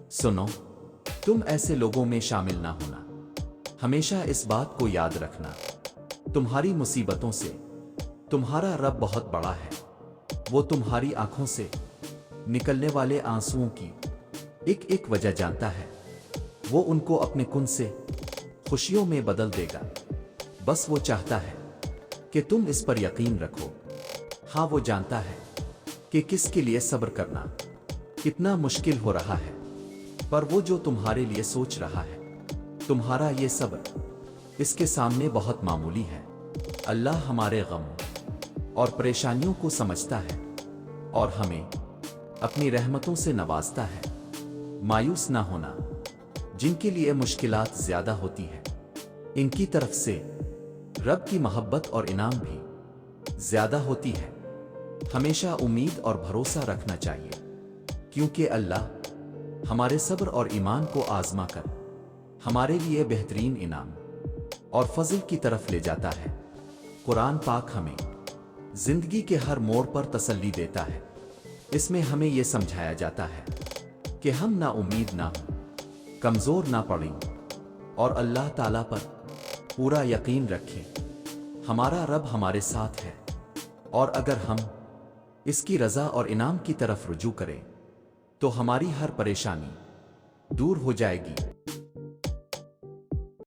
सुनो, तुम ऐसे लोगों में शामिल ना होना। हमेशा इस बात को याद रखना, तुम्हारी मुसीबतों से तुम्हारा रब बहुत बड़ा है। वो तुम्हारी आंखों से निकलने वाले आंसुओं की एक एक वजह जानता है। वो उनको अपने कुन से खुशियों में बदल देगा। बस वो चाहता है कि तुम इस पर यकीन रखो। हाँ, वो जानता है कि किसके लिए सब्र करना कितना मुश्किल हो रहा है, पर वो जो तुम्हारे लिए सोच रहा है, तुम्हारा ये सब्र इसके सामने बहुत मामूली है। अल्लाह हमारे गम और परेशानियों को समझता है और हमें अपनी रहमतों से नवाजता है। मायूस ना होना, जिनके लिए मुश्किलात ज्यादा होती है, इनकी तरफ से रब की मोहब्बत और इनाम भी ज्यादा होती है। हमेशा उम्मीद और भरोसा रखना चाहिए, क्योंकि अल्लाह हमारे सब्र और ईमान को आजमा कर हमारे लिए बेहतरीन इनाम और फजल की तरफ ले जाता है। कुरान पाक हमें जिंदगी के हर मोड़ पर तसल्ली देता है। इसमें हमें यह समझाया जाता है कि हम ना उम्मीद ना हो, कमजोर ना पड़ें और अल्लाह ताला पर पूरा यकीन रखें। हमारा रब हमारे साथ है और अगर हम इसकी रजा और इनाम की तरफ रुजू करें तो हमारी हर परेशानी दूर हो जाएगी।